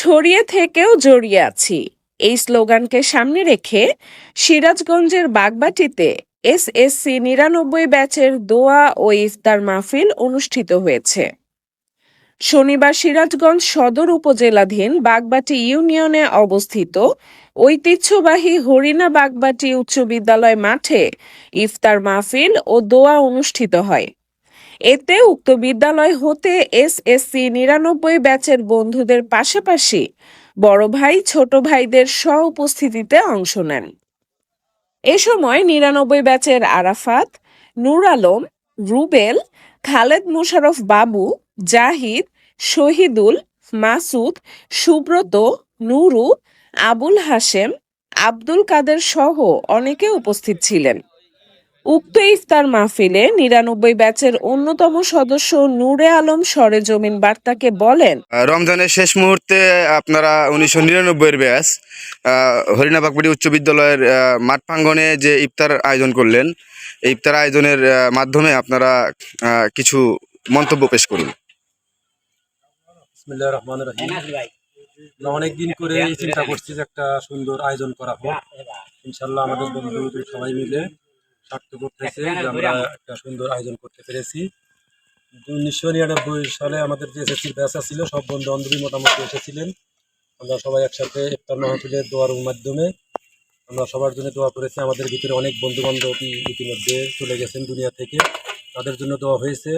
ছড়িয়ে থেকেও জড়িয়ে আছি, এই স্লোগানকে সামনে রেখে সিরাজগঞ্জের বাগবাটিতে এসএসসি ৯৯ ব্যাচের দোয়া ও ইফতার মাহফিল অনুষ্ঠিত হয়েছে। শনিবার সিরাজগঞ্জ সদর উপজেলাধীন বাগবাটি ইউনিয়নে অবস্থিত ঐতিহ্যবাহী হরিণা বাগবাটি উচ্চ বিদ্যালয় মাঠে ইফতার মাহফিল ও দোয়া অনুষ্ঠিত হয়। এতে উক্ত বিদ্যালয় হতে এসএসসি ৯৯ ব্যাচের বন্ধুদের পাশাপাশি বড় ভাই ছোট ভাইদের উপস্থিতিতে অংশ নেন। এ সময় ৯৯ ব্যাচের আরাফাত, নূর আলম, রুবেল, খালেদ মোশাররফ বাবু, জাহিদ, শহীদুল, মাসুদ, সুব্রত, নুরু, আবুল হাশেম, আব্দুল কাদের সহ অনেকে উপস্থিত ছিলেন। উক্ত ইফতার মাহফিলে ৯৯ ব্যাচের অন্যতম সদস্য নূরে আলম সরেজমিন বার্তাকে বলেন, রমজানের শেষ মুহূর্তে আপনারা ১৯৯৯ ব্যাচ হরিণা বাগবাটি উচ্চ বিদ্যালয়ের মাঠ প্রাঙ্গণে যে ইফতার আয়োজন করলেন, এই ইফতার আয়োজনের মাধ্যমে আপনারা কিছু মন্তব্য পেশ করুন। বিসমিল্লাহির রহমানির রহিম। আমরা অনেকদিন করে চিন্তা করছি যে একটা সুন্দর আয়োজন করা হোক। ইনশাল্লাহ আমাদের বন্ধু সবাই মিলে সার্থক করতেছে যে আমরা একটা সুন্দর আয়োজন করতে পেরেছি। ১৯৯৯ সালে আমাদের যে এসএসসির ব্যাচ ছিল সব বন্ধু বান্ধবী মোটামুটি এসেছিলেন। আমরা সবাই একসাথে ইফতার মাহফিলের দোয়ার মাধ্যমে আমরা সবার জন্য দোয়া করেছি। আমাদের ভিতরে অনেক বন্ধু বান্ধব ইতিমধ্যে চলে গেছেন দুনিয়া থেকে, তাদের জন্য দোয়া হয়েছে।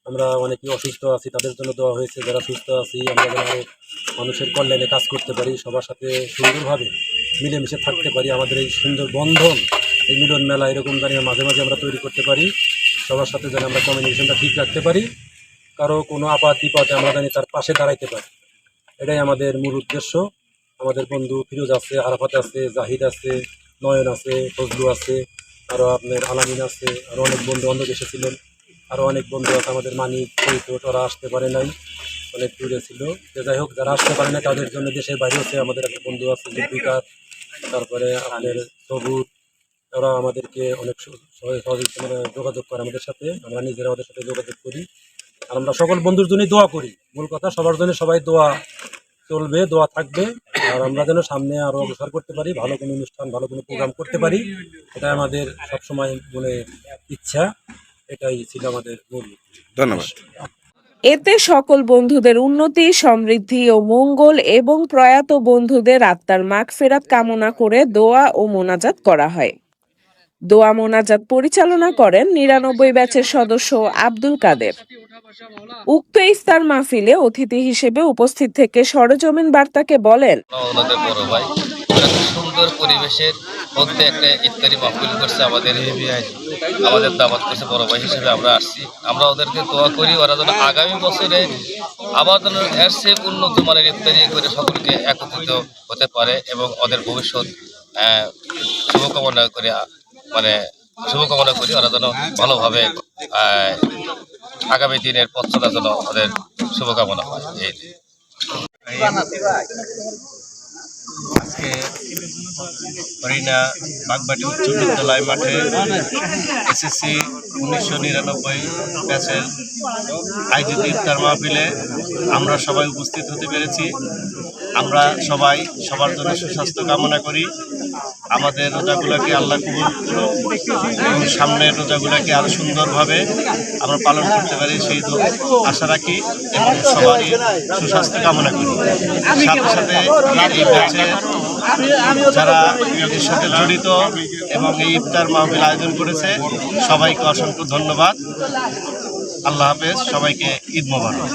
আমরা অনেকেই অসুস্থ আছি, তাদের জন্য দোয়া হয়েছে। যারা সুস্থ আছি আমরা যেন মানুষের কল্যাণে কাজ করতে পারি, সবার সাথে সুন্দরভাবে মিলেমিশে থাকতে পারি। আমাদের এই সুন্দর বন্ধন, এই মিলন মেলা এরকম জানি মাঝে মাঝে আমরা তৈরি করতে পারি। সবার সাথে যেন আমরা কমিউনিকেশনটা ঠিক রাখতে পারি, কারো কোনো আপদ বিপদে আমরা জানি তার পাশে দাঁড়াইতে পারি। এটাই আমাদের মূল উদ্দেশ্য। আমাদের বন্ধু ফিরোজ আছে, আরাফাত আছে, জাহিদ আছে, নয়ন আছে, ফজলু আছে, আরও আপনার আলামিন আছে, আরও অনেক বন্ধু বান্ধব এসেছিলেন। আরও অনেক বন্ধু আছে আমাদের মানিক, চৈত, ওরা আসতে পারে নাই, অনেক দূরে ছিল। যাই হোক, যারা আসতে পারে না তাদের জন্য দেশের বাইরে হচ্ছে আমাদের একটা বন্ধু আছে জুলফিকার, তারপরে আপনার সবুজ, ওরা আমাদেরকে অনেক সহযোগিতা যোগাযোগ করে আমাদের সাথে। আমরা নিজেরা ওদের সাথে যোগাযোগ করি আর আমরা সকল বন্ধুর জন্যই দোয়া করি। মূল কথা সবার জন্য সবাই দোয়া চলবে, দোয়া থাকবে। আর আমরা যেন সামনে আরও অগ্রসর করতে পারি, ভালো কোনো অনুষ্ঠান, ভালো কোনো প্রোগ্রাম করতে পারি, এটাই আমাদের সবসময় মনে ইচ্ছা। এটাই ছিল আমাদের মূল। ধন্যবাদ। এতে সকল বন্ধুদের উন্নতি, সমৃদ্ধি ও মঙ্গল এবং প্রয়াত বন্ধুদের আত্মার মাগফিরাত কামনা করে দোয়া ও মোনাজাত করা হয়। দোয়া মোনাজাত পরিচালনা করেন ৯৯ ব্যাচের সদস্য আব্দুল কাদের। উক্ত ইফতার মাহফিলে অতিথি হিসেবে উপস্থিত থেকে সরেজমিন বার্তাকে বলেন, ওনাদের বড় ভাই সুন্দর পরিবেশের মধ্যে একটা ইফতারি মাহফিল করছে, আমাদের দাওয়াত করছে, বড় ভাই হিসেবে আমরা আসছি। আমরা ওদেরকে দোয়া করি ওরা যেন আগামী বছরে আবার যেন এর চেয়ে উন্নত মানের ইফতারি করে সকলকে একত্রিত হতে পারে এবং ওদের ভবিষ্যৎ শুভকামনা করে শুভকামনা করি ওরা যেন ভালোভাবে আগামী দিনের পথ চলার জন্য ওদের শুভকামনা হয়। আজকে হরিণা বাগবাটি উচ্চ বিদ্যালয় মাঠে এসএসসি ১৯৯৯ ব্যাচের আয়োজিত ইফতার মাহফিলে আমরা সবাই উপস্থিত হতে পেরেছি। আমরা সবাই সবার জন্য সুস্বাস্থ্য কামনা করি। আমাদের রোজাগুলোকে আল্লাহ কবুল করুন এবং সামনের রোজাগুলোকে আরও সুন্দরভাবে আমরা পালন করতে পারি সেই আশা রাখি এবং সবারই সুস্বাস্থ্য কামনা করি। সাথে সাথে এই ব্যাচে যারা এর সাথে জড়িত এবং এই ইফতার মাহফিল আয়োজন করেছে সবাইকে অসংখ্য ধন্যবাদ। আল্লাহ হাফেজ, সবাইকে ঈদ মোবারক।